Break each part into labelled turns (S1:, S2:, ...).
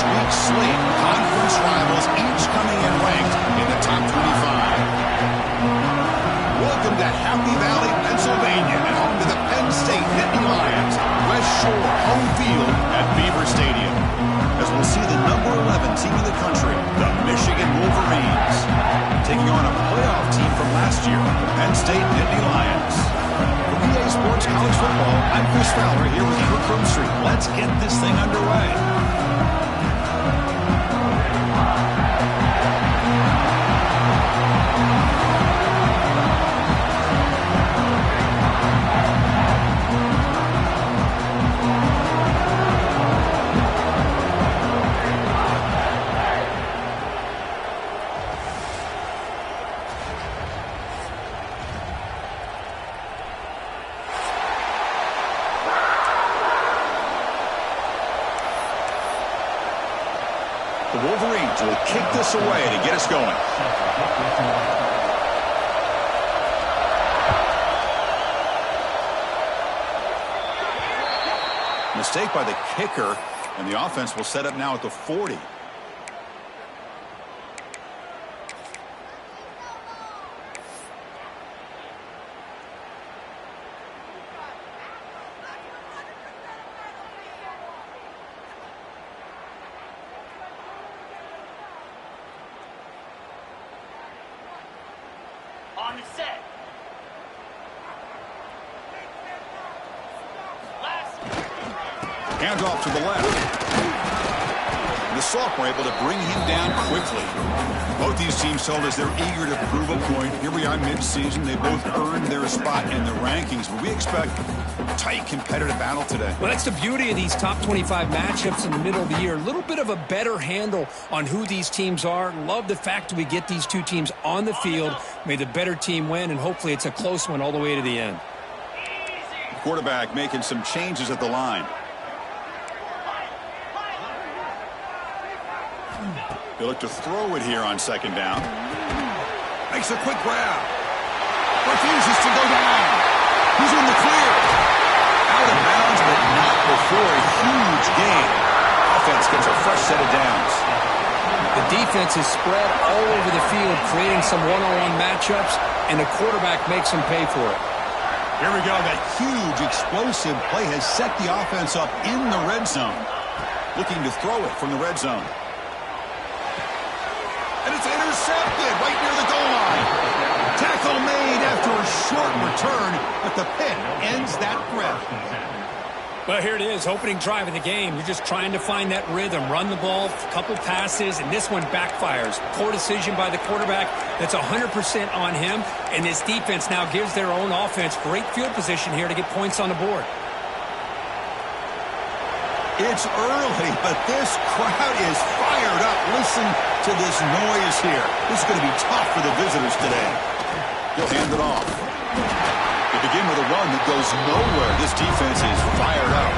S1: week's slate, conference rivals each coming in ranked in the top 25. Welcome to Happy Valley, Pennsylvania, and home to the Penn State Nittany Lions. West Shore home field at Beaver Stadium. As we'll see the number 11 team in the country, the Michigan Wolverines, taking on a playoff team from last year, the Penn State Nittany Lions. For EA Sports College Football, I'm Chris Fowler here with Kirk Broomstreet. Let's get this thing underway. The Wolverines will kick this away to get us going. Mistake by the kicker, and the offense will set up now at the 40.
S2: On the set.
S1: Hands off to the left. The sophomore able to bring him down quickly. Both these teams told us they're eager to prove a point. Here we are mid-season. They both earned their spot in the rankings. But we expect a tight, competitive battle today.
S3: Well, that's the beauty of these top 25 matchups in the middle of the year. A little bit of a better handle on who these teams are. Love the fact that we get these two teams on the field. May the better team win, and hopefully it's a close one all the way to the end.
S1: Quarterback making some changes at the line. They look to throw it here on second down. Makes a quick grab. Refuses to go down. He's in the clear. Out of bounds, but not before a huge gain. Offense gets a fresh set of downs.
S3: The defense is spread all over the field, creating some one-on-one matchups, and the quarterback makes them pay for it.
S1: Here we go. That huge, explosive play has set the offense up in the red zone. Looking to throw it from the red zone. And it's intercepted right near the goal line. Tackle made after a short return, but the pick ends that threat.
S3: Well, here it is, opening drive of the game. You're just trying to find that rhythm, run the ball, a couple passes, and this one backfires. Poor decision by the quarterback. That's 100% on him, and this defense now gives their own offense great field position here to get points on the board.
S1: It's early, but this crowd is fired up. Listen to this noise here. This is going to be tough for the visitors today. He'll hand it off. They begin with a run that goes nowhere. This defense is fired up.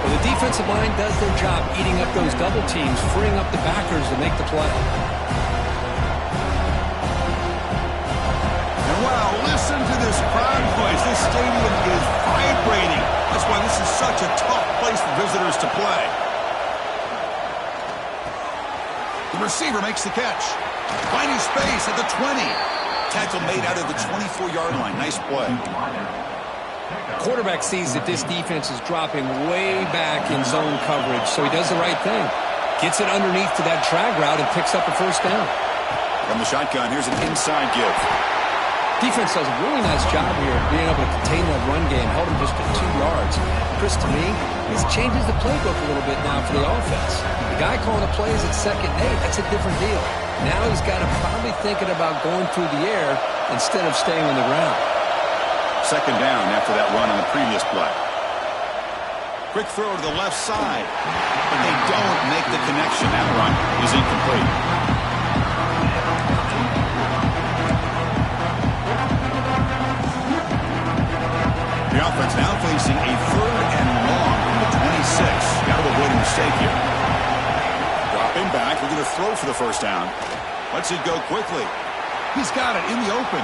S3: Well, the defensive line does their job eating up those double teams, freeing up the backers to make the play.
S1: And wow, listen to this crowd noise. This stadium is vibrating. That's why this is such a tough place for visitors to play. The receiver makes the catch. Finding space at the 20. Tackle made out of the 24-yard line. Nice play.
S3: Quarterback sees that this defense is dropping way back in zone coverage, so he does the right thing. Gets it underneath to that drag route and picks up a first down.
S1: From the shotgun, here's an inside give.
S3: Defense does a really nice job here of being able to contain that run game, held him just at 2 yards. Chris, to me, this changes the playbook a little bit now for the offense. The guy calling the plays at 2nd and 8, that's a different deal. Now he's got to probably thinking about going through the air instead of staying on the ground.
S1: Second down after that run on the previous play. Quick throw to the left side, but they don't make the connection. That run is incomplete. The offense now facing a 3rd and long from the 26. Got to avoid a mistake here. Dropping back, we're going to throw for the first down. Lets it go quickly. He's got it in the open.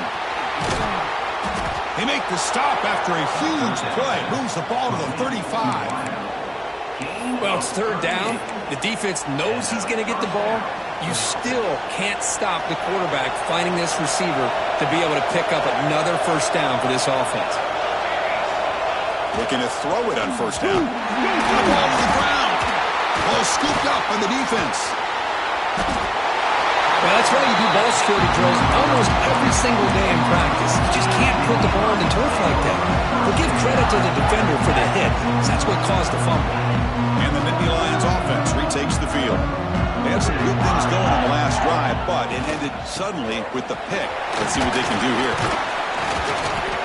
S1: They make the stop after a huge play. Moves the ball to the 35.
S3: Well, it's third down. The defense knows he's going to get the ball. You still can't stop the quarterback finding this receiver to be able to pick up another first down for this offense.
S1: Looking to throw it on first down. The ball to the ground. Ball scooped up on the defense.
S3: Well, that's why you do ball security drills almost every single day in practice. You just can't put the ball on the turf like that. But give credit to the defender for the hit, because that's what caused the fumble.
S1: And the Nittany Lions offense retakes the field. They had some good things going on the last drive, but it ended suddenly with the pick. Let's see what they can do here.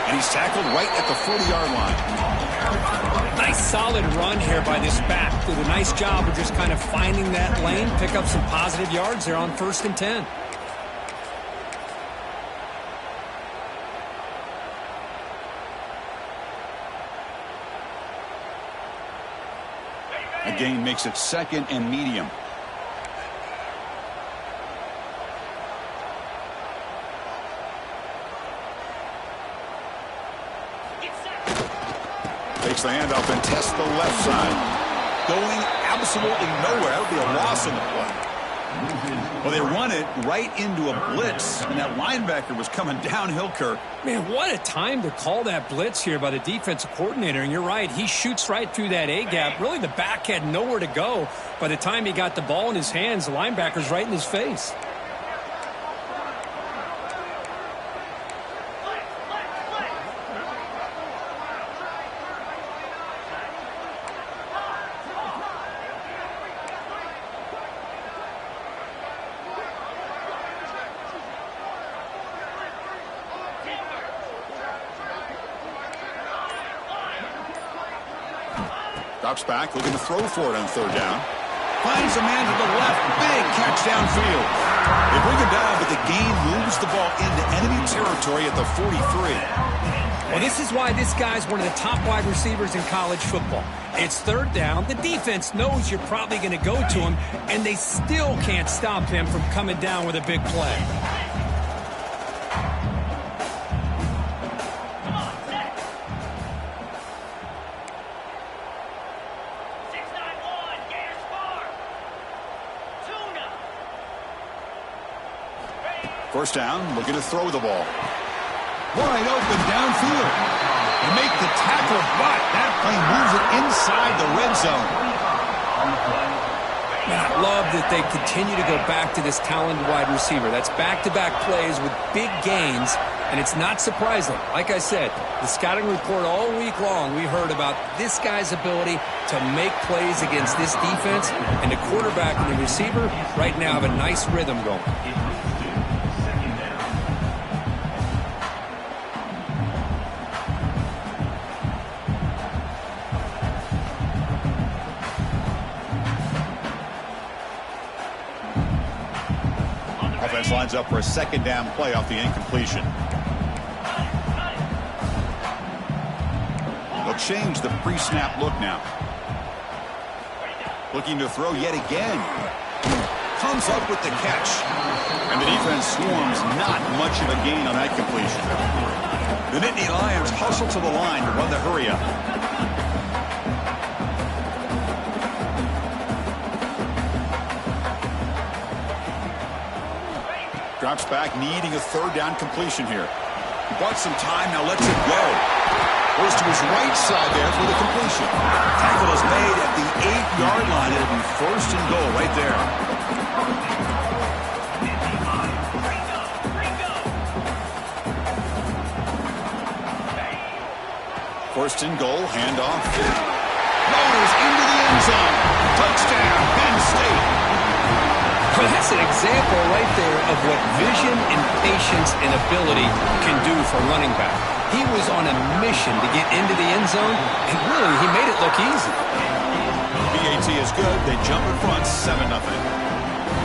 S1: And he's tackled right at the 40-yard line.
S3: Nice solid run here by this back. Did a nice job of just kind of finding that lane, pick up some positive yards there on 1st and 10.
S1: A gain makes it 2nd and medium. Takes the handoff and tests the left side. Going absolutely nowhere. That would be a loss on the play. Well, they run it right into a blitz, and that linebacker was coming downhill, Kirk.
S3: Man, what a time to call that blitz here by the defensive coordinator. And you're right, he shoots right through that A-gap. Really, the back had nowhere to go. By the time he got the ball in his hands, the linebacker's right in his face.
S1: Drops back, looking to throw for it on 3rd down. Finds a man to the left. Big catch downfield. They bring him down, but the gain moves the ball into enemy territory at the 43.
S3: Well, this is why this guy's one of the top wide receivers in college football. It's 3rd down. The defense knows you're probably going to go to him, and they still can't stop him from coming down with a big play.
S1: First down, looking to throw the ball. Wide open downfield. They make the tackle, but that play moves it inside the red zone.
S3: Man, I love that they continue to go back to this talented wide receiver. That's back-to-back plays with big gains, and it's not surprising. Like I said, the scouting report all week long, we heard about this guy's ability to make plays against this defense, and the quarterback and the receiver right now have a nice rhythm going.
S1: Offense lines up for a 2nd down play off the incompletion. They'll change the pre-snap look now. Looking to throw yet again. Comes up with the catch. And the defense swarms, not much of a gain on that completion. The Nittany Lions hustle to the line to run the hurry up. Drops back, needing a 3rd down completion here. He bought some time, now lets it go. Goes to his right side there for the completion. Tackle is made at the 8-yard line. It'll be 1st and goal right there. 1st and goal, handoff. Motors into the end zone. Touchdown, Penn State.
S3: Well, that's an example right there of what vision and patience and ability can do for running back. He was on a mission to get into the end zone, and really, he made it look easy.
S1: BAT is good. They jump in front, 7-0.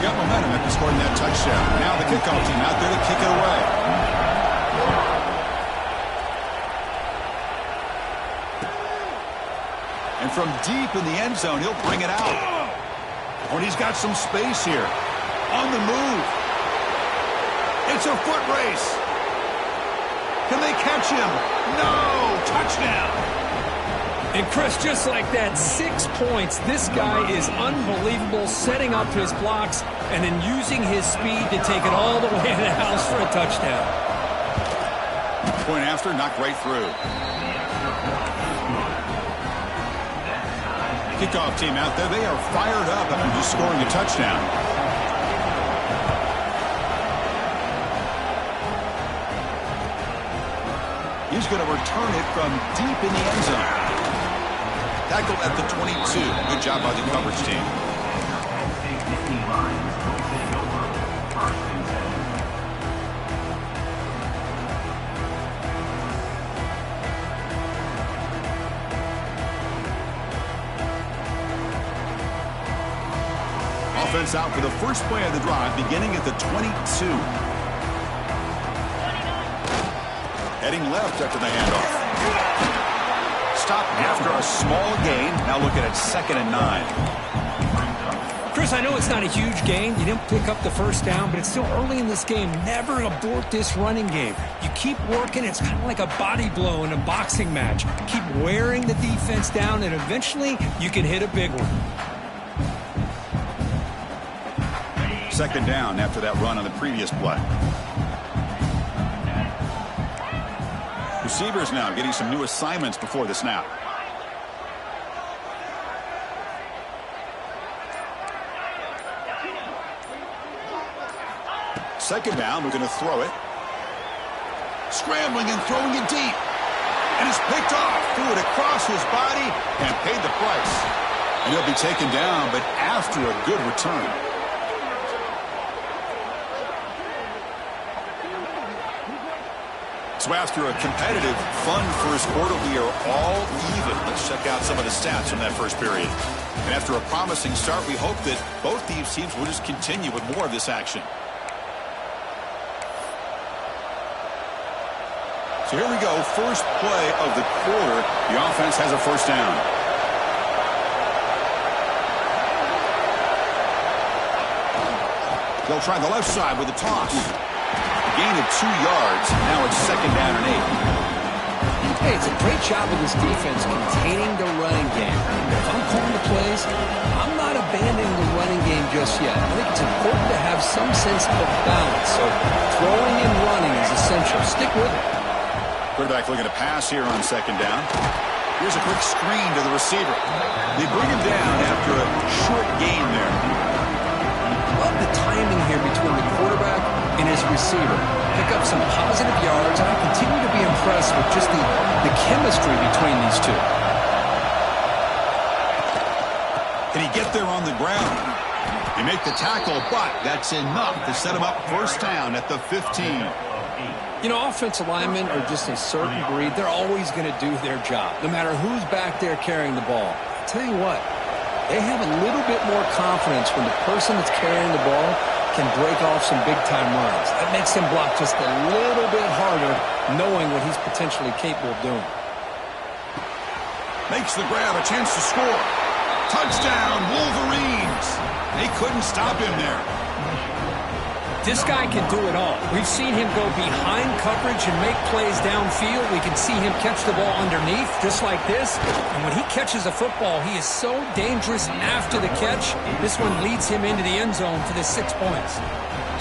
S1: Got momentum after scoring that touchdown. Now the kickoff team out there to kick it away. And from deep in the end zone, he'll bring it out. When he's got some space here. On the move. It's a foot race. Can they catch him? No! Touchdown!
S2: And Chris, just like that, 6 points. This guy is unbelievable, setting up his blocks and then using his speed to take it all the way to the house for a touchdown.
S1: Point after, knocked right through. Kickoff team out there, they are fired up after just scoring a touchdown. He's going to return it from deep in the end zone. Tackled at the 22. Good job by the coverage team. Offense out for the first play of the drive, beginning at the 22. Heading left after the handoff. Stop after a small gain. Now looking at 2nd and 9.
S2: Chris, I know it's not a huge gain. You didn't pick up the first down, but it's still early in this game. Never abort this running game. You keep working. It's kind of like a body blow in a boxing match. Keep wearing the defense down, and eventually you can hit a big one.
S1: 2nd down after that run on the previous play. Receivers now getting some new assignments before the snap. Second down, we're going to throw it. Scrambling and throwing it deep. And it's picked off. Threw it across his body and paid the price. And he'll be taken down, but after a good return. So after a competitive, fun first quarter, we are all even. Let's check out some of the stats from that first period. And after a promising start, we hope that both these teams will just continue with more of this action. So here we go, first play of the quarter. The offense has a first down. They'll try the left side with a toss. Gain of 2 yards. Now it's 2nd down and 8.
S3: Hey, it's a great job of this defense containing the running game. If I'm calling the plays, I'm not abandoning the running game just yet. I think it's important to have some sense of balance. So throwing and running is essential. Stick with it.
S1: Quarterback looking to pass here on 2nd down. Here's a quick screen to the receiver. They bring him down after a short gain there.
S3: Love the timing here between the quarterback and his receiver. Pick up some positive yards, and I continue to be impressed with just the chemistry between these two.
S1: Can he get there on the ground? They make the tackle, but that's enough to set him up first down at the 15.
S3: You know, offensive linemen are just a certain breed. They're always going to do their job, no matter who's back there carrying the ball. I'll tell you what, they have a little bit more confidence when the person that's carrying the ball can break off some big-time runs. That makes him block just a little bit harder, knowing what he's potentially capable of doing.
S1: Makes the grab, a chance to score. Touchdown, Wolverines. They couldn't stop him there.
S2: This guy can do it all. We've seen him go behind coverage and make plays downfield. We can see him catch the ball underneath, just like this. And when he catches a football, he is so dangerous after the catch. This one leads him into the end zone for the 6 points.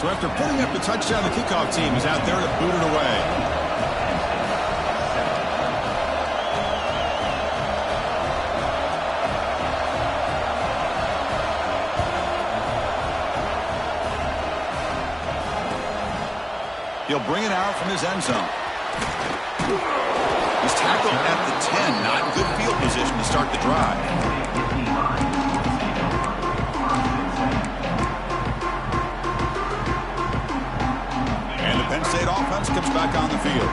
S1: So after putting up the touchdown, the kickoff team is out there to boot it away. He'll bring it out from his end zone. He's tackled at the 10. Not good field position to start the drive. And the Penn State offense comes back on the field.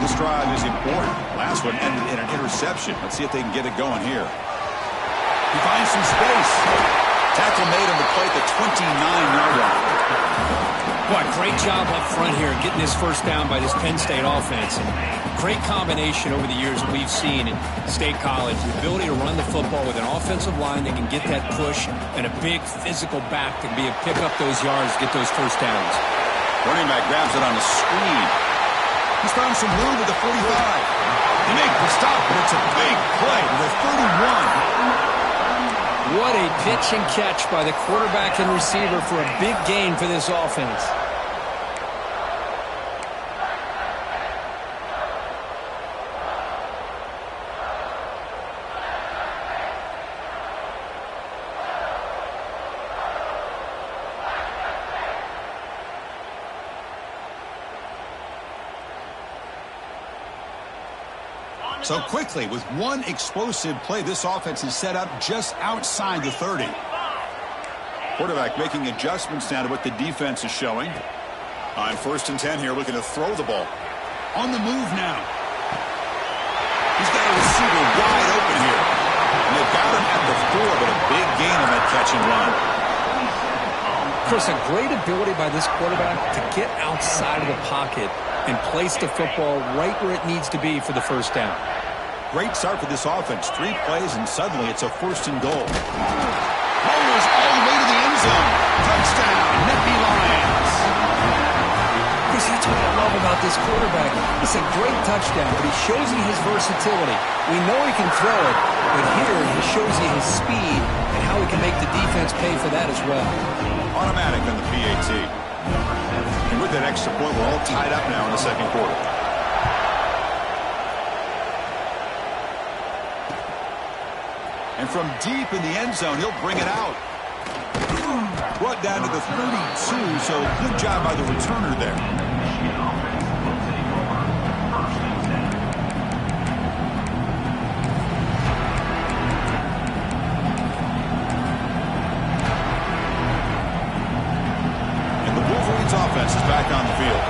S1: This drive is important. Last one ended in an interception. Let's see if they can get it going here. He finds some space. Tackle made on the play at the 29-yard line.
S2: What great job up front here getting this first down by this Penn State offense. And great combination over the years that we've seen in State College. The ability to run the football with an offensive line that can get that push and a big physical back to be able to pick up those yards, get those first downs.
S1: Running back grabs it on the screen. He's found some room with the 45. They make the stop, but it's a big play to the 31.
S2: What a pitch and catch by the quarterback and receiver for a big gain for this offense.
S1: So quickly, with one explosive play, this offense is set up just outside the 30. Quarterback making adjustments now to what the defense is showing. On 1st and 10 here, looking to throw the ball. On the move now. He's got a receiver wide open here. And they've got him at the 4, but a big gain on that catch and run.
S2: Chris, a great ability by this quarterback to get outside of the pocket and place the football right where it needs to be for the first down.
S1: Great start for this offense. 3 plays, and suddenly it's a 1st and goal. Ball is all the way to the end zone. Touchdown, Nittany Lions.
S2: Chris, that's what I love about this quarterback. It's a great touchdown, but he shows you his versatility. We know he can throw it, but here he shows you his speed and how he can make the defense pay for that as well.
S1: Automatic on the PAT. And with that extra point, we're all tied up now in the second quarter. And from deep in the end zone, he'll bring it out. Brought down to the 32, so good job by the returner there. And the Wolverines offense is back on the field.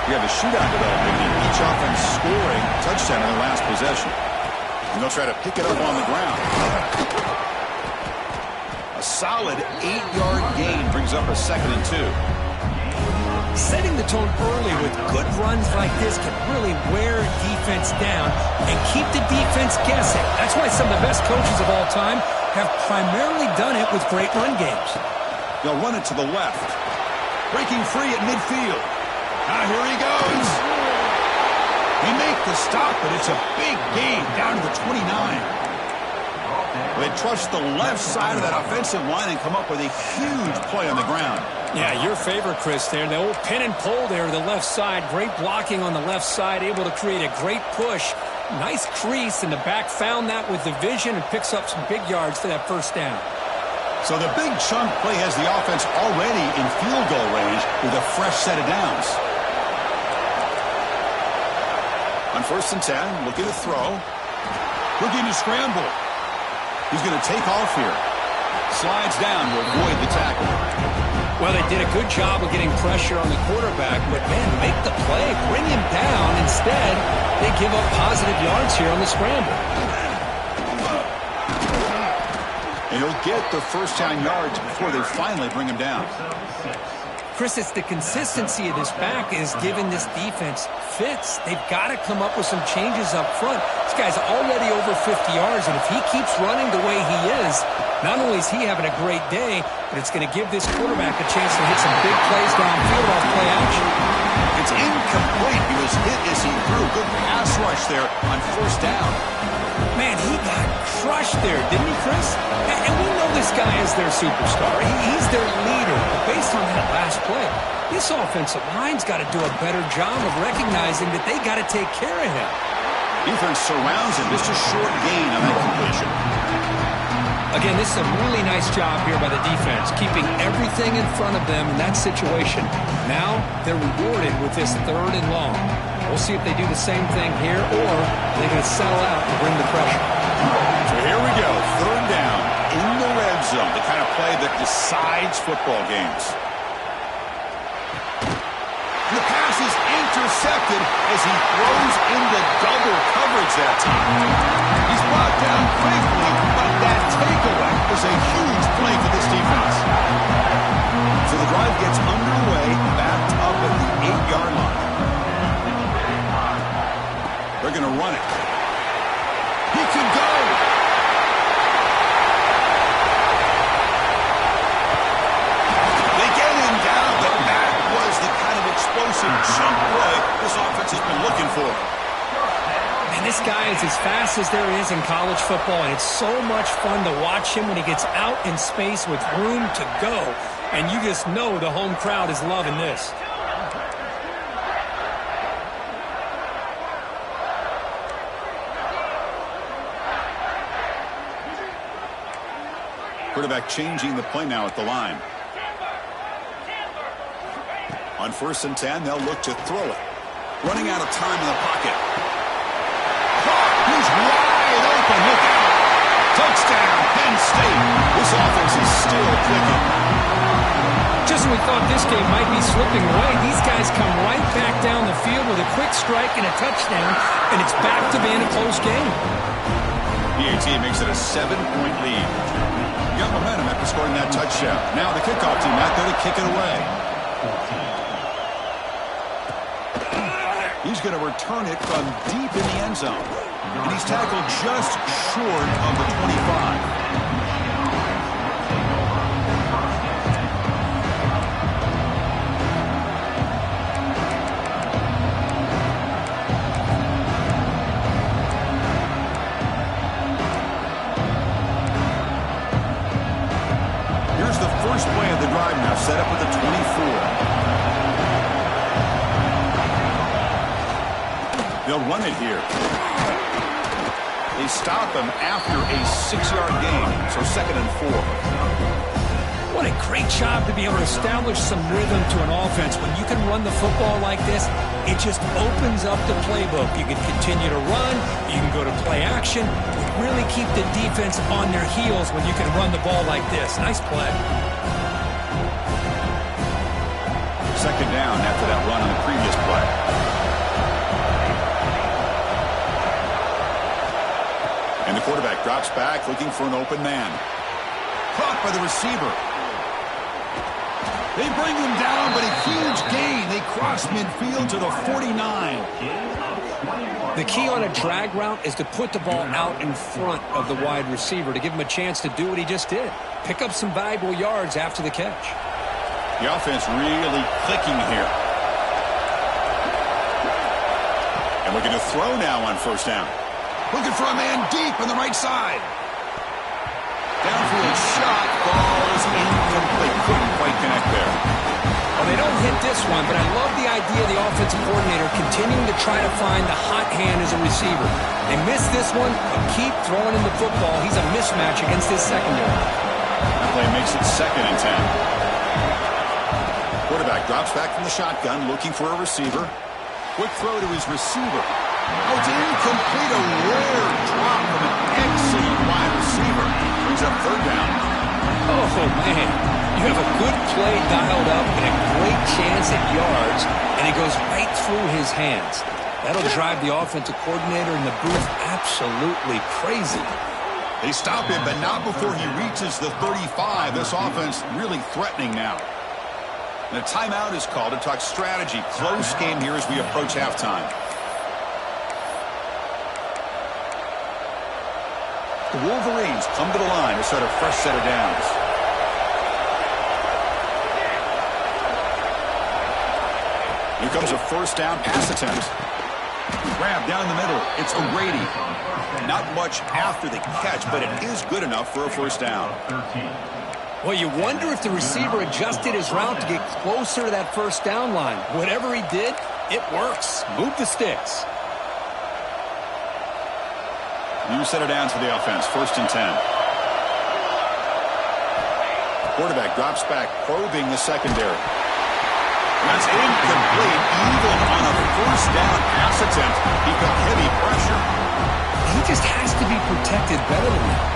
S1: We have a shootout developing, and each offense scoring a touchdown in the last possession. And they'll try to pick it up on the ground. A solid 8-yard gain brings up a 2nd and 2.
S2: Setting the tone early with good runs like this can really wear defense down and keep the defense guessing. That's why some of the best coaches of all time have primarily done it with great run games.
S1: They'll run it to the left. Breaking free at midfield. Now here he goes. They make the stop, but it's a big gain down to the 29. They trust the left side of that offensive line and come up with a huge play on the ground.
S2: Yeah, your favorite, Chris, there. The old pin and pull there, the left side. Great blocking on the left side, able to create a great push. Nice crease, and the back found that with the vision and picks up some big yards for that first down.
S1: So the big chunk play has the offense already in field goal range with a fresh set of downs. On 1st and 10, looking to throw. Looking to scramble. He's going to take off here. Slides down to avoid the tackle.
S2: Well, they did a good job of getting pressure on the quarterback, but, man, make the play, bring him down. Instead, they give up positive yards here on the scramble.
S1: And he'll get the first down yards before they finally bring him down.
S2: Chris, it's the consistency of this back is giving this defense fits. They've got to come up with some changes up front. This guy's already over 50 yards, and if he keeps running the way he is, not only is he having a great day, but it's going to give this quarterback a chance to hit some big plays downfield off play action.
S1: It's incomplete. He was hit as he threw. Good pass rush there on 1st down.
S2: Man, he got crushed there, didn't he, Chris? And we know this guy is their superstar. He's their leader. But based on that last play, this offensive line's got to do a better job of recognizing that they got to take care of him.
S1: Defense surrounds him. Just a short gain on that completion.
S2: Again, this is a really nice job here by the defense, keeping everything in front of them in that situation. Now they're rewarded with this 3rd and long. We'll see if they do the same thing here, or they're going to settle out and bring the pressure.
S1: So here we go, 3rd down in the red zone, the kind of play that decides football games. The pass is intercepted as he throws into double coverage that time. He's brought down quickly, but that takeaway is a huge play for this defense. So the drive gets underway, backed up at the 8-yard line. They're going to run it. He can go. They get him down, but that was the kind of explosive jump play this offense has been looking for.
S2: And this guy is as fast as there is in college football, and it's so much fun to watch him when he gets out in space with room to go. And you just know the home crowd is loving this.
S1: Quarterback changing the play now at the line. On 1st and 10, they'll look to throw it. Running out of time in the pocket. He's wide open. Look out. Touchdown, Penn State. This offense is still clicking.
S2: Just when we thought this game might be slipping away, these guys come right back down the field with a quick strike and a touchdown, and it's back to being a close game.
S1: PAT makes it a 7-point lead. Got momentum after scoring that touchdown. Now the kickoff team out there to kick it away. He's going to return it from deep in the end zone. And he's tackled just short of the 25. Here's the first play of the drive now, set up with the 24. They'll run it here. They stop him after a 6-yard gain, so 2nd and 4.
S2: What a great job to be able to establish some rhythm to an offense. When you can run the football like this, it just opens up the playbook. You can continue to run. You can go to play action. Really keep the defense on their heels when you can run the ball like this. Nice play.
S1: 2nd down after that run on the previous play. And the quarterback drops back looking for an open man. Caught by the receiver. They bring him down, but a huge gain. They cross midfield to the 49.
S3: The key on a drag route is to put the ball out in front of the wide receiver to give him a chance to do what he just did. Pick up some valuable yards after the catch.
S1: The offense really clicking here. And looking to throw now on 1st down. Looking for a man deep on the right side. Downfield shot, falls incomplete. Couldn't quite connect there.
S2: Well, they don't hit this one, but I love the idea of the offensive coordinator continuing to try to find the hot hand as a receiver. They missed this one, but keep throwing him the football. He's a mismatch against his secondary.
S1: That play makes it 2nd and 10. Quarterback drops back from the shotgun, looking for a receiver. Quick throw to his receiver. Oh, it's incomplete. A rare drop from an excellent wide receiver. Brings up 3rd down.
S3: Oh, man. You have a good play dialed up and a great chance at yards, and it goes right through his hands. That'll drive the offensive coordinator in the booth absolutely crazy.
S1: They stop him, but not before he reaches the 35. This offense really threatening now. And a timeout is called to talk strategy. Close game here as we approach halftime. The Wolverines come to the line to start a fresh set of downs. Here comes a 1st down pass attempt. Grab down the middle. It's O'Grady. Not much after the catch, but it is good enough for a 1st down.
S3: Well, you wonder if the receiver adjusted his route to get closer to that 1st down line. Whatever he did, it works. Move the sticks.
S1: New set of downs for the offense. 1st and 10. Quarterback drops back, probing the secondary. That's incomplete. Even on a 1st down pass attempt, he got heavy pressure.
S3: He just has to be protected better than that.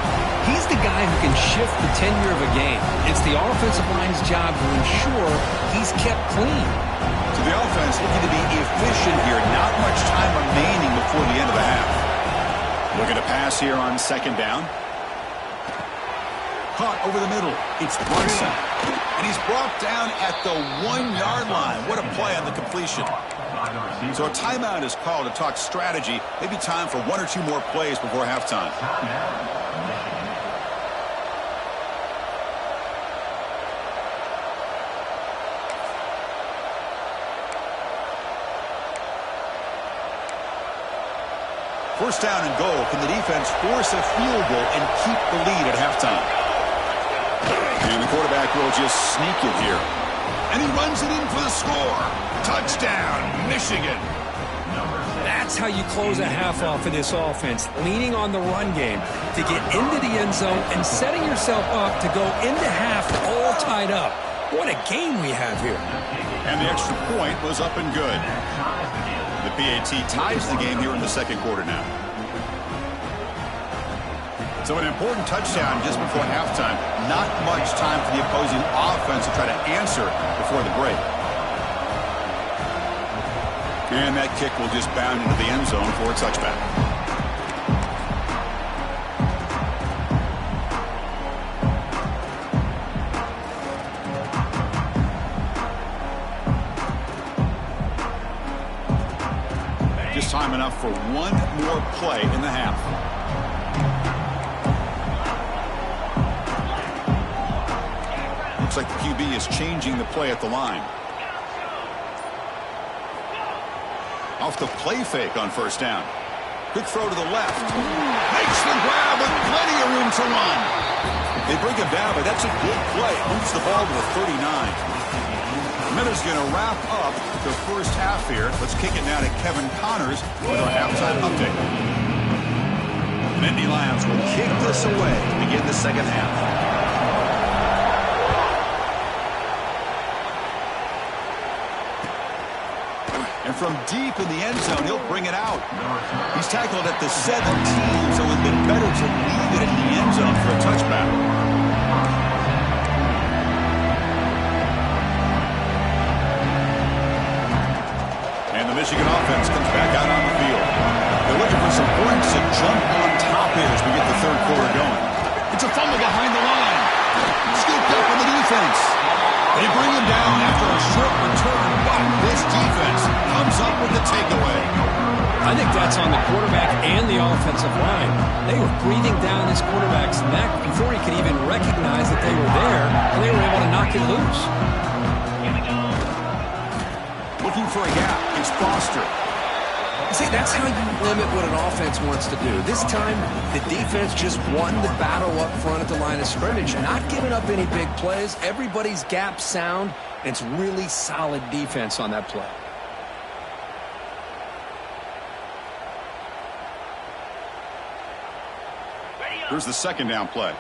S3: He's the guy who can shift the tenure of a game. It's the offensive line's job to ensure he's kept clean.
S1: So the offense looking to be efficient here. Not much time remaining before the end of the half. Looking to pass here on 2nd down. Caught over the middle. It's Brunson. And he's brought down at the 1-yard line. What a play on the completion. So a timeout is called to talk strategy. Maybe time for 1 or 2 more plays before halftime. First down and goal. Can the defense force a field goal and keep the lead at halftime? And the quarterback will just sneak it here. And he runs it in for the score. Touchdown, Michigan.
S2: That's how you close a half off of this offense, leaning on the run game to get into the end zone and setting yourself up to go into half all tied up. What a game we have here.
S1: And the extra point was up and good. The PAT ties the game here in the second quarter now. So an important touchdown just before halftime. Not much time for the opposing offense to try to answer before the break. And that kick will just bound into the end zone for a touchback. Just time enough for one more play in the half. Looks like the QB is changing the play at the line. Off the play fake on first down. Quick throw to the left. Makes the grab with plenty of room to run. They bring him down, but that's a good play. Moves the ball to the 39. Miller's going to wrap up the first half here. Let's kick it now to Kevin Connors with our halftime update. Nittany Lions will kick this away to begin the second half. And from deep in the end zone, he'll bring it out. He's tackled at the 17, so it's been better to leave it in the end zone for a touchback. And the Michigan offense comes back out on the field. They're looking for some points to jump on top here as we get the third quarter going. It's a fumble behind the line. Scooped up in the defense. They bring him down after a short return, but this defense comes up with the takeaway.
S2: I think that's on the quarterback and the offensive line. They were breathing down his quarterback's neck before he could even recognize that they were there, and they were able to knock it loose.
S1: Looking for a gap. It's Foster.
S3: See, that's how you limit what an offense wants to do. This time, the defense just won the battle up front at the line of scrimmage, not giving up any big plays. Everybody's gap sound, and it's really solid defense on that play.
S1: Here's the second down play.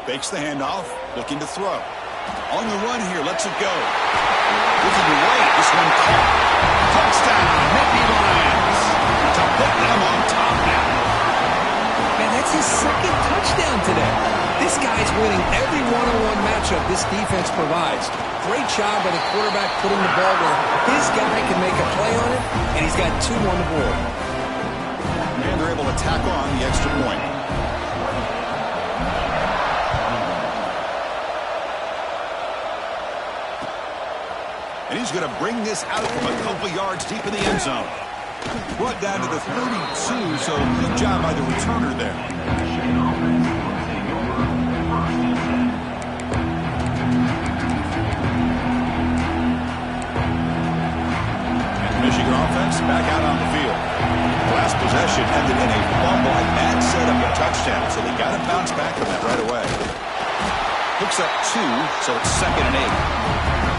S1: Fakes the handoff, looking to throw. On the run here, lets it go. Looking to right, this one caught. Touchdown, Nittany Lions. To put them on top now.
S2: Man, that's his second touchdown today. This guy's winning every one-on-one matchup this defense provides. Great job by the quarterback putting the ball where his guy can make a play on it, and he's got 2 on the board.
S1: And they're able to tack on the extra point. And he's going to bring this out from a couple yards deep in the end zone. Brought down to the 32, so good job by the returner there. And the Michigan offense back out on the field. Last possession ended in a fumble, and that set up a touchdown, so they got to bounce back from that right away. Picks up 2, so it's 2nd and 8.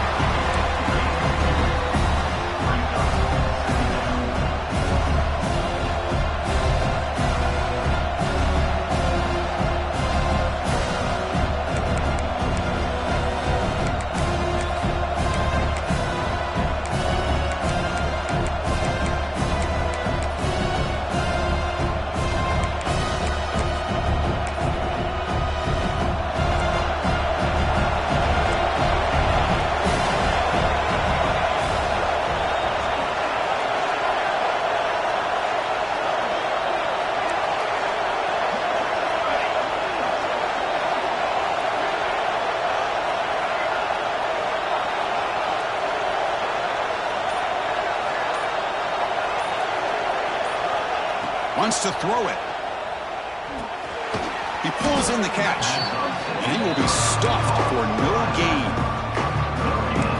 S1: Wants to throw it. He pulls in the catch, and he will be stuffed for no gain.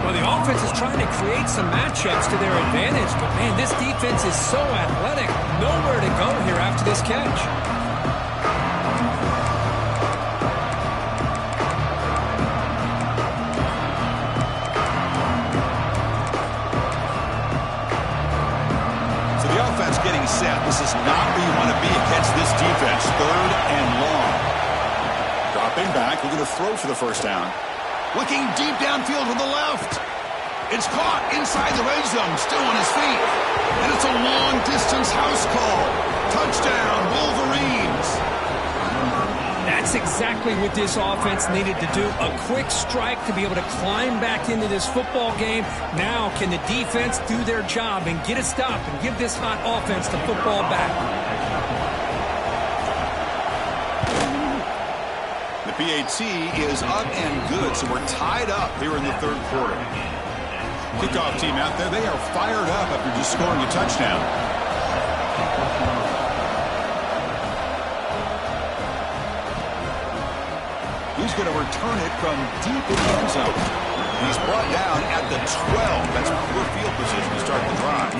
S2: Well, the offense is trying to create some matchups to their advantage, but, man, this defense is so athletic. Nowhere to go here after this catch.
S1: So the offense getting set. This is not where you want to be against this defense. 3rd and long. Dropping back, looking to throw for the first down. Looking deep downfield to the left. It's caught inside the red zone, still on his feet. And it's a long-distance house call. Touchdown, Wolverines.
S2: That's exactly what this offense needed to do. A quick strike to be able to climb back into this football game. Now, can the defense do their job and get a stop and give this hot offense the football back?
S1: The PAT is up and good, so we're tied up here in the 3rd quarter. Kickoff team out there, they are fired up after just scoring a touchdown. He's going to return it from deep in the end zone. He's brought down at the 12. That's poor field position to start the drive.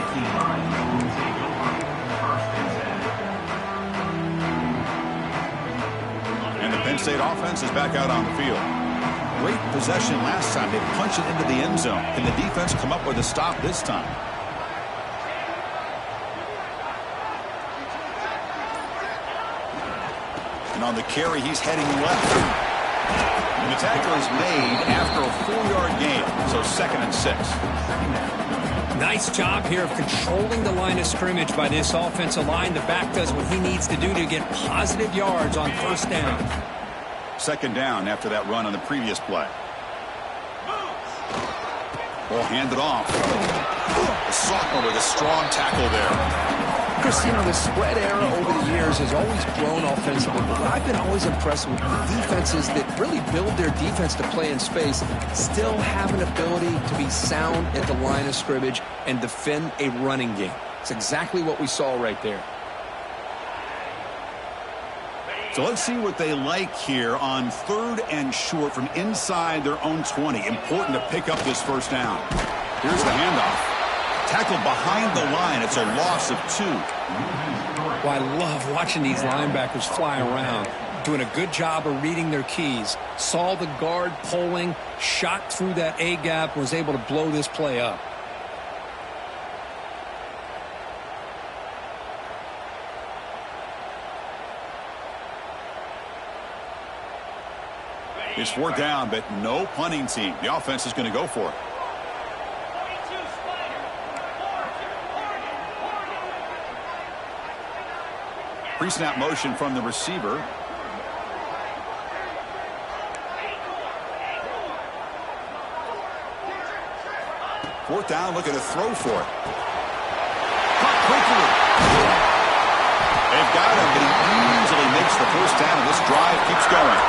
S1: And the Penn State offense is back out on the field. Great possession last time. They punched it into the end zone. Can the defense come up with a stop this time? And on the carry, he's heading left. And the tackle is made after a 4-yard gain. So 2nd and 6.
S2: Nice job here of controlling the line of scrimmage by this offensive line. The back does what he needs to do to get positive yards on 1st down.
S1: 2nd down after that run on the previous play. Ball handed off. The sophomore with a strong tackle there.
S3: Chris, you know, the spread era over the years has always grown offensively, but I've been always impressed with defenses that really build their defense to play in space, still have an ability to be sound at the line of scrimmage and defend a running game. It's exactly what we saw right there.
S1: So let's see what they like here on 3rd and short from inside their own 20. Important to pick up this 1st down. Here's the handoff. Tackled behind the line. It's a loss of 2.
S2: Well, I love watching these linebackers fly around, doing a good job of reading their keys. Saw the guard pulling, shot through that A-gap, was able to blow this play up.
S1: It's 4th down, but no punting team. The offense is going to go for it. Pre-snap motion from the receiver. Fourth down, looking to throw for it. Caught quickly. They've got him, but he easily makes the 1st down, and this drive keeps going.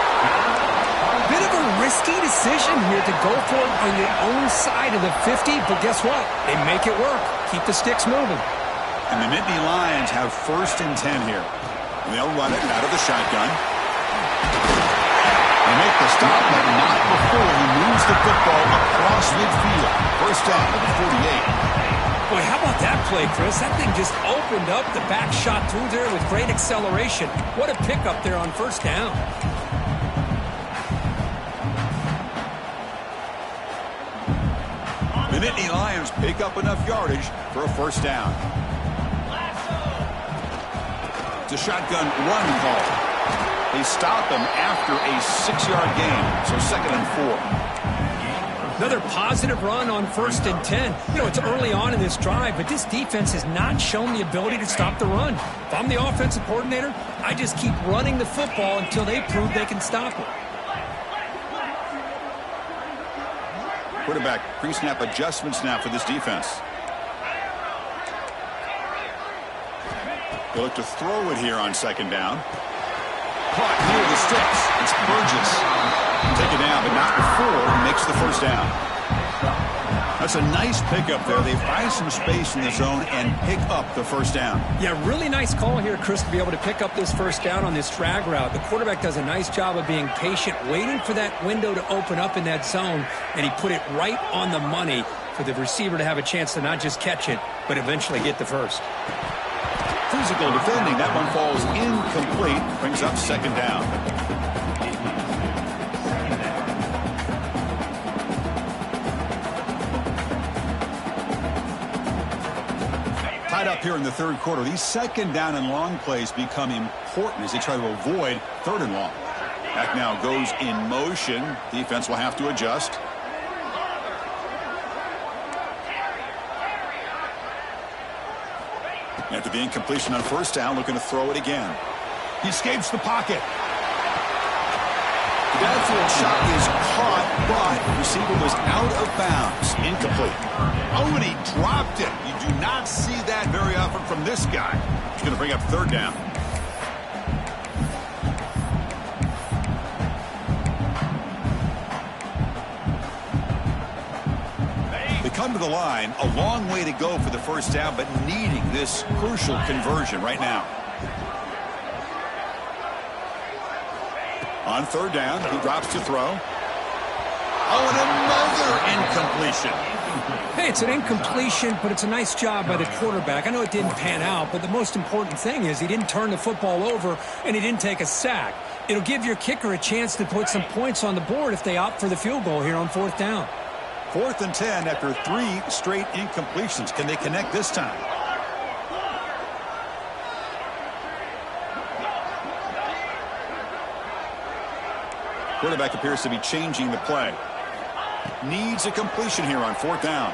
S2: Bit of a risky decision here to go for it on your own side of the 50, but guess what? They make it work. Keep the sticks moving.
S1: And the Nittany Lions have 1st and 10 here. And they'll run it out of the shotgun. They make the stop, but not before he moves the football across midfield. 1st down at the 48.
S2: Boy, how about that play, Chris? That thing just opened up. The back shot through there with great acceleration. What a pickup there on 1st down.
S1: The Nittany Lions pick up enough yardage for a 1st down. It's a shotgun run call. They stop him after a 6-yard gain, so 2nd and 4.
S2: Another positive run on 1st and 10. You know, it's early on in this drive, but this defense has not shown the ability to stop the run. If I'm the offensive coordinator, I just keep running the football until they prove they can stop it.
S1: Quarterback pre-snap adjustments now for this defense. They look to throw it here on 2nd down. Caught near the sticks. It's Burgess. Take it down, but not before he makes the 1st down. That's a nice pickup there. They find some space in the zone and pick up the first down.
S2: Yeah, really nice call here, Chris, to be able to pick up this first down on this drag route. The quarterback does a nice job of being patient, waiting for that window to open up in that zone, and he put it right on the money for the receiver to have a chance to not just catch it, but eventually get the first.
S1: Physical defending. That one falls incomplete. Brings up second down. Tied up here in the third quarter. These second down and long plays become important as they try to avoid third and long. Back now goes in motion. Defense will have to adjust. After the incompletion on first down, looking to throw it again. He escapes the pocket. The downfield shot is caught, but the receiver was out of bounds. Incomplete. Oh, and he dropped it. You do not see that very often from this guy. He's going to bring up third down. They come to the line, a long way to go for the first down, but needing this crucial conversion right now. On third down, he drops to throw. Oh, and another incompletion.
S2: Hey, it's an incompletion, but it's a nice job by the quarterback. I know it didn't pan out, but the most important thing is he didn't turn the football over and he didn't take a sack. It'll give your kicker a chance to put some points on the board if they opt for the field goal here on fourth down.
S1: 4th and 10 after 3 straight incompletions. Can they connect this time? Quarterback appears to be changing the play. Needs a completion here on 4th down.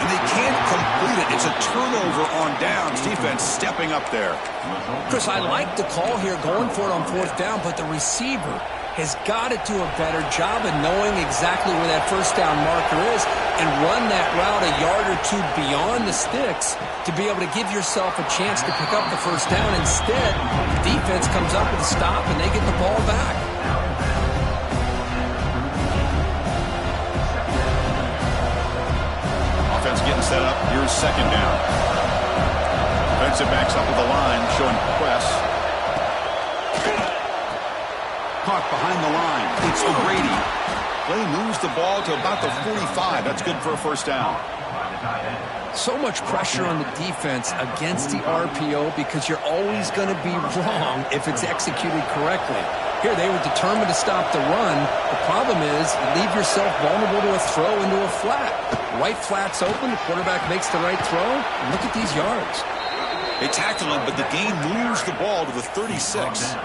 S1: And they can't complete it. It's a turnover on downs. Defense stepping up there.
S3: Chris, I like the call here going for it on 4th down, but the receiver has got to do a better job of knowing exactly where that first down marker is and run that route a yard or two beyond the sticks to be able to give yourself a chance to pick up the first down. Instead, the defense comes up with a stop and they get the ball back.
S1: Offense getting set up. Here's second down. Defensive backs up with the line, showing press. Caught behind the line. It's O'Grady. Play moves the ball to about the 45. That's good for a first down.
S3: So much pressure on the defense against the RPO because you're always going to be wrong if it's executed correctly. Here, they were determined to stop the run. The problem is you leave yourself vulnerable to a throw into a flat. Right flat's open. The quarterback makes the right throw. And look at these yards.
S1: They tackle him, but the game moves the ball to the 36.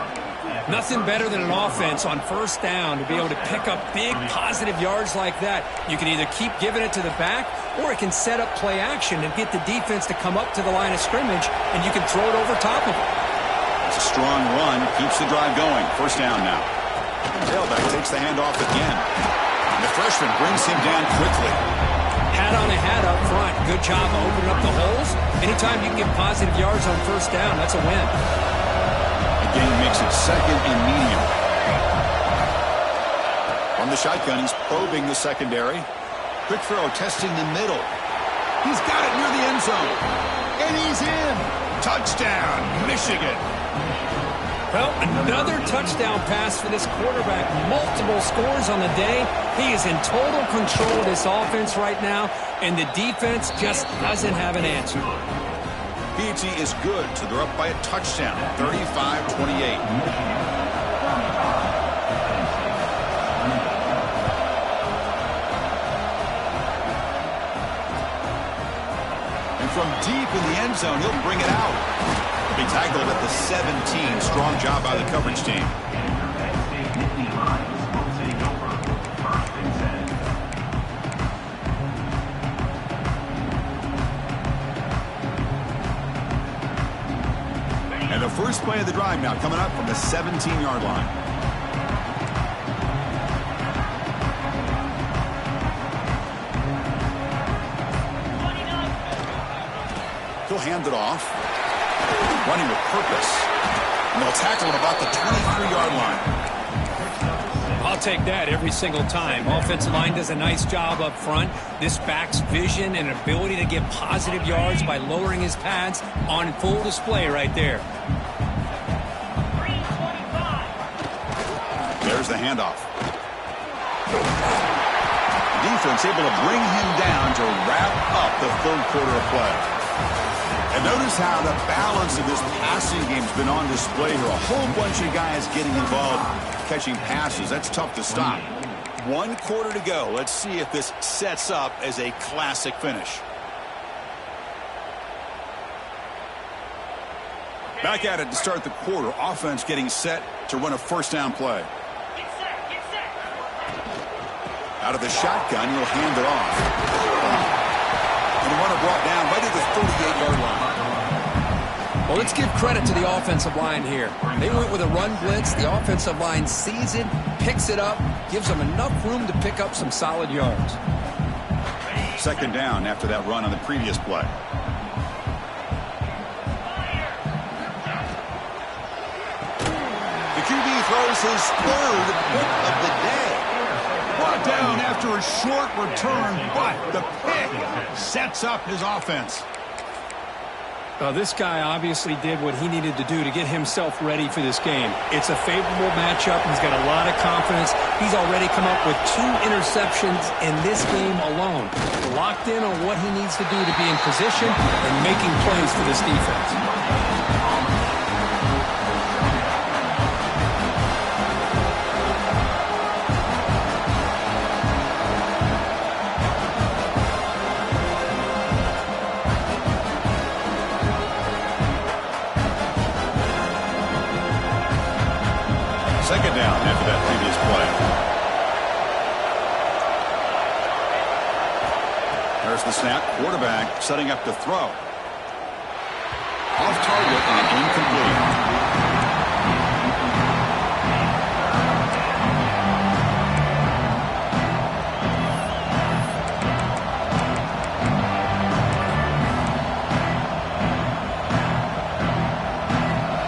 S2: Nothing better than an offense on first down to be able to pick up big positive yards like that. You can either keep giving it to the back or it can set up play action and get the defense to come up to the line of scrimmage and you can throw it over top of it.
S1: It's a strong run, keeps the drive going. First down now. Tailback takes the handoff again. And the freshman brings him down quickly.
S2: Hat on a hat up front. Good job of opening up the holes. Anytime you can get positive yards on first down, that's a win.
S1: Gain makes it second and medium. On the shotgun, he's probing the secondary. Quick throw, testing the middle. He's got it near the end zone. And he's in. Touchdown, Michigan.
S2: Well, another touchdown pass for this quarterback. Multiple scores on the day. He is in total control of this offense right now, and the defense just doesn't have an answer.
S1: PG is good, so they're up by a touchdown, 35-28. And from deep in the end zone, he'll bring it out. He'll be tackled at the 17. Strong job by the coverage team. And the first play of the drive now coming up from the 17-yard line. He'll hand it off. Running with purpose. And they'll tackle at about the 23-yard line.
S2: I'll I'll take that every single time. Offensive line does a nice job up front. This back's vision and ability to get positive yards by lowering his pads on full display right there.
S1: There's the handoff. Defense able to bring him down to wrap up the third quarter of play. And notice how the balance of this passing game has been on display here. A whole bunch of guys getting involved catching passes. That's tough to stop. 1 quarter to go. Let's see if this sets up as a classic finish. Back at it to start the quarter. Offense getting set to run a first down play. Out of the shotgun, he'll hand it off. And the runner brought down right at the 38-yard line.
S3: Well, let's give credit to the offensive line here. They went with a run blitz. The offensive line sees it, picks it up, gives them enough room to pick up some solid yards.
S1: Second down after that run on the previous play. The QB throws his third pick of the day. Brought down after a short return, but the pick sets up his offense.
S2: This guy obviously did what he needed to do to get himself ready for this game. It's a favorable matchup. He's got a lot of confidence. He's already come up with 2 interceptions in this game alone. Locked in on what he needs to do to be in position and making plays for this defense.
S1: Second down after that previous play. There's the snap. Quarterback setting up to throw. Off target and incomplete.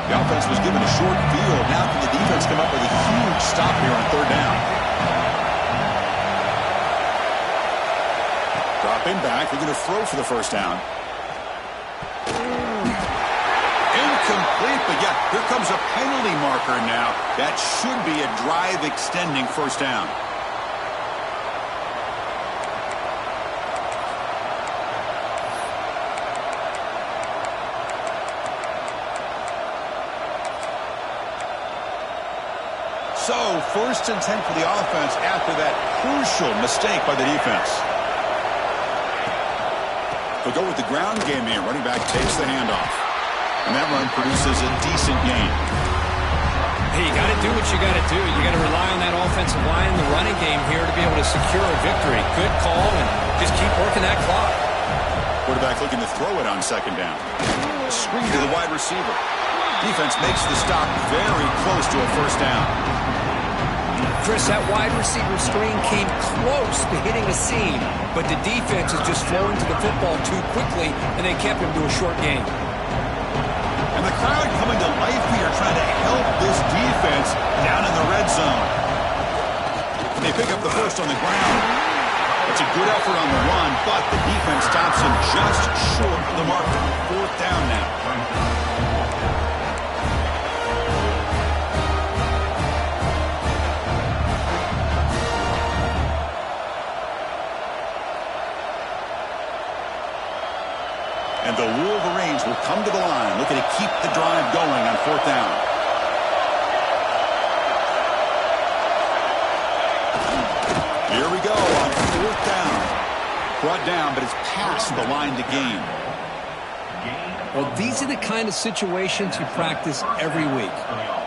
S1: The offense was given a short field. Now can the defense come up with a huge stop here on third down? Dropping back. They're going to throw for the first down. Incomplete, but yeah, here comes a penalty marker now. That should be a drive-extending first down. So, first and 10 for the offense after that crucial mistake by the defense. They'll go with the ground game here. Running back takes the handoff. And that run produces a decent gain.
S2: Hey, you got to do what you got to do. You got to rely on that offensive line in the running game here to be able to secure a victory. Good call, and just keep working that clock.
S1: Quarterback looking to throw it on second down. Screen to the wide receiver. Defense makes the stop very close to a first down.
S2: Chris, that wide receiver screen came close to hitting a seam, but the defense is just flowing to the football too quickly, and they kept him to a short gain.
S1: And the crowd coming to life here, trying to help this defense down in the red zone. They pick up the first on the ground. It's a good effort on the run, but the defense stops him just short of the marker. Fourth down now. And the Wolverines will come to the line, looking to keep the drive going on fourth down. Here we go on fourth down. Brought down, but it's past the line to gain.
S3: Well, these are the kind of situations you practice every week.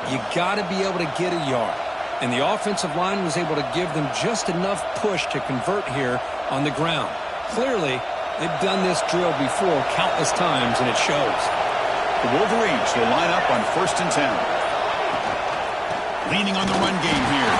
S3: You got to be able to get a yard. And the offensive line was able to give them just enough push to convert here on the ground. Clearly, they've done this drill before countless times, and it shows.
S1: The Wolverines will line up on first and 10. Leaning on the run game here.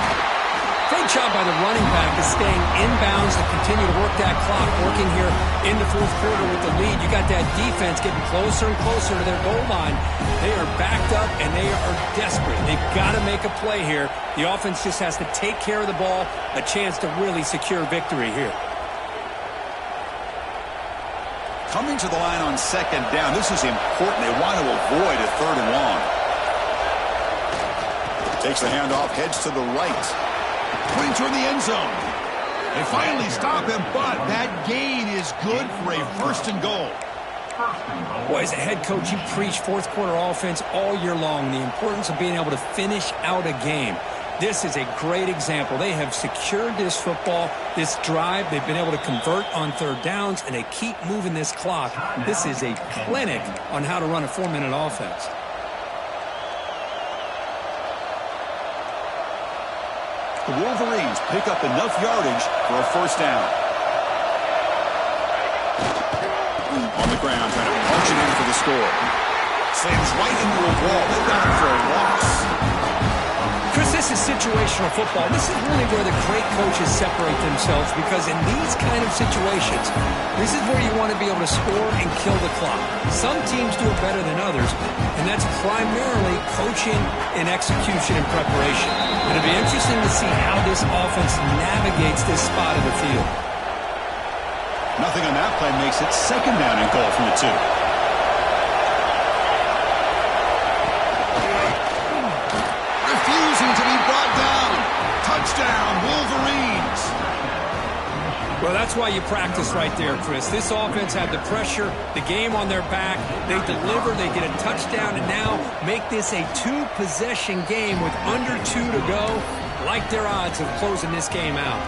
S2: Great job by the running back of staying inbounds to continue to work that clock, working here in the fourth quarter with the lead. You got that defense getting closer and closer to their goal line. They are backed up, and they are desperate. They've got to make a play here. The offense just has to take care of the ball, a chance to really secure victory here.
S1: Coming to the line on second down, this is important. They want to avoid a third and long. Takes the handoff, heads to the right. Pointing toward the end zone. They finally stop him, but that gain is good for a first and goal.
S2: Boy, as a head coach, you preach fourth quarter offense all year long. The importance of being able to finish out a game. This is a great example. They have secured this football, this drive. They've been able to convert on third downs, and they keep moving this clock. This is a clinic on how to run a 4-minute offense.
S1: The Wolverines pick up enough yardage for a first down. On the ground, trying to punch it in for the score. Slams right into a wall. They got him for a loss.
S2: Chris, this is situational football. This is really where the great coaches separate themselves, because in these kind of situations, this is where you want to be able to score and kill the clock. Some teams do it better than others, and that's primarily coaching and execution and preparation. It'll be interesting to see how this offense navigates this spot of the field.
S1: Nothing on that play makes it second down and goal from the 2. Refusing to be brought down. Touchdown, Wolverines.
S2: Well, that's why you practice right there, Chris. This offense had the pressure, the game on their back. They deliver, they get a touchdown, and now make this a 2-possession game with under 2 to go. Like their odds of closing this game out.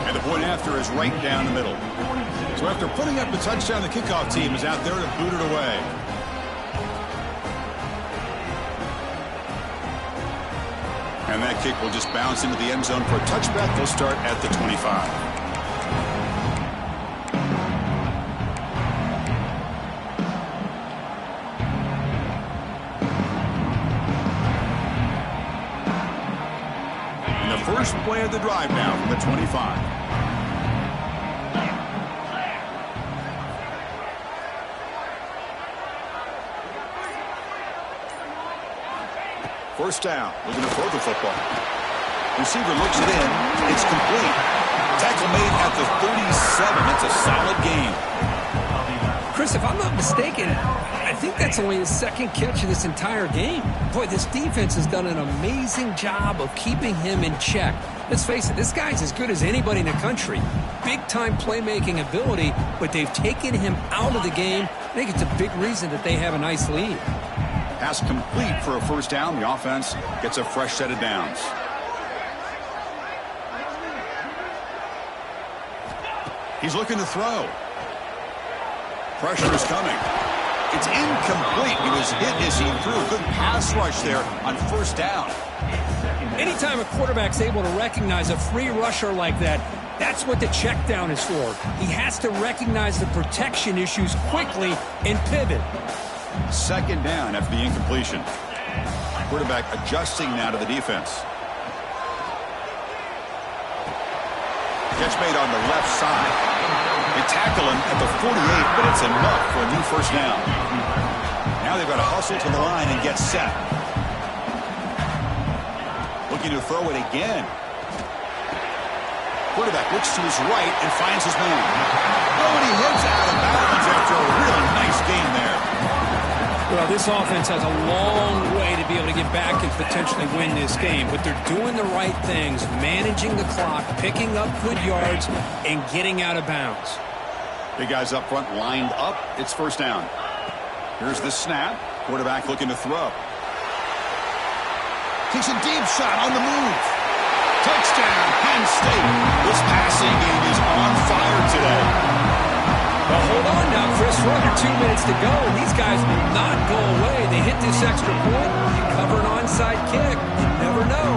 S1: And the point after is right down the middle. So after putting up the touchdown, the kickoff team is out there to boot it away. And that kick will just bounce into the end zone for a touchback. They'll start at the 25. First play of the drive now from the 25. First down, looking to throw the football. Receiver looks it in. It's complete. Tackle made at the 37. It's a solid game.
S2: Chris, if I'm not mistaken, I think that's only his second catch of this entire game. Boy, this defense has done an amazing job of keeping him in check. Let's face it, this guy's as good as anybody in the country. Big-time playmaking ability, but they've taken him out of the game. I think it's a big reason that they have a nice lead.
S1: Pass complete for a first down. The offense gets a fresh set of downs. He's looking to throw. Pressure is coming. It's incomplete. He was hit as he threw a good pass rush there on first down.
S2: Anytime a quarterback's able to recognize a free rusher like that, that's what the check down is for. He has to recognize the protection issues quickly and pivot.
S1: Second down after the incompletion. Quarterback adjusting now to the defense. Catch made on the left side. They tackle him at the 48, but it's enough for a new first down. Now they've got to hustle to the line and get set. Looking to throw it again. Quarterback looks to his right and finds his man. Oh, and he hits out of bounds after a real nice gain there.
S2: Well, this offense has a long way to be able to get back and potentially win this game, but they're doing the right things, managing the clock, picking up good yards, and getting out of bounds.
S1: Big guys up front lined up. It's first down. Here's the snap. Quarterback looking to throw. Takes a deep shot on the move. Touchdown, Penn State. This passing game is on fire today.
S2: Well, hold on now, Chris. We're under 2 minutes to go, and these guys will not go away. They hit this extra point, you cover an onside kick. You never know.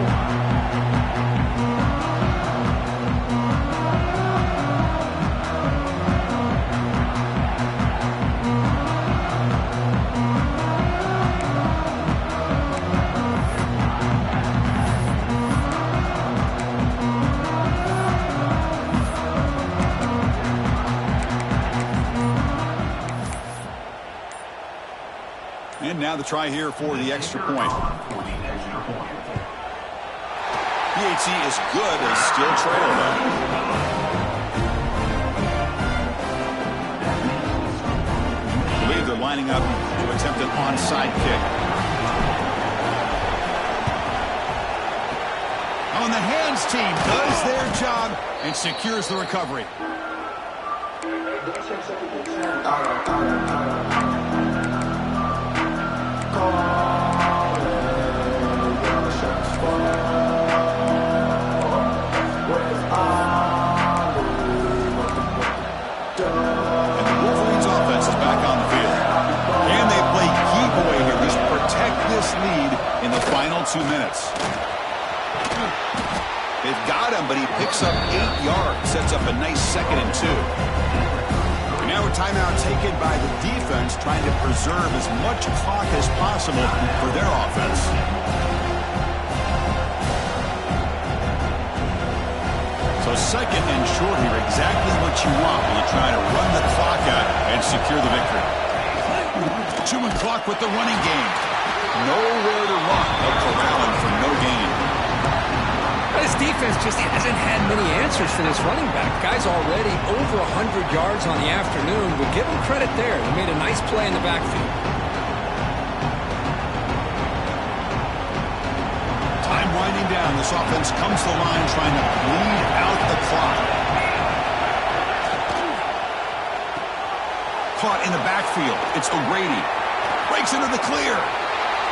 S1: to try here for the extra point. PAT is good. They still trail though. I believe they're lining up to attempt an onside kick. On the hands team does their job and secures the recovery. Lead in the final 2 minutes. They've got him, but he picks up 8 yards, sets up a nice 2nd and 2. And now a timeout taken by the defense, trying to preserve as much clock as possible for their offense. So 2nd and short here, exactly what you want when you try to run the clock out and secure the victory. Chewing clock with the running game. Nowhere to run. They'll corral him for no gain.
S2: This defense just hasn't had many answers for this running back. Guy's already over 100 yards on the afternoon. We'll give him credit there. He made a nice play in the backfield.
S1: Time winding down. This offense comes to the line trying to bleed out the clock. Caught in the backfield. It's O'Grady. Breaks into the clear.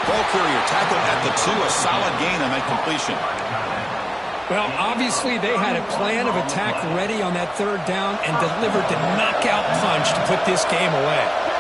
S1: Ball carrier tackled at the 2. A solid gain on that completion.
S2: Well, obviously they had a plan of attack ready on that 3rd down and delivered the knockout punch to put this game away.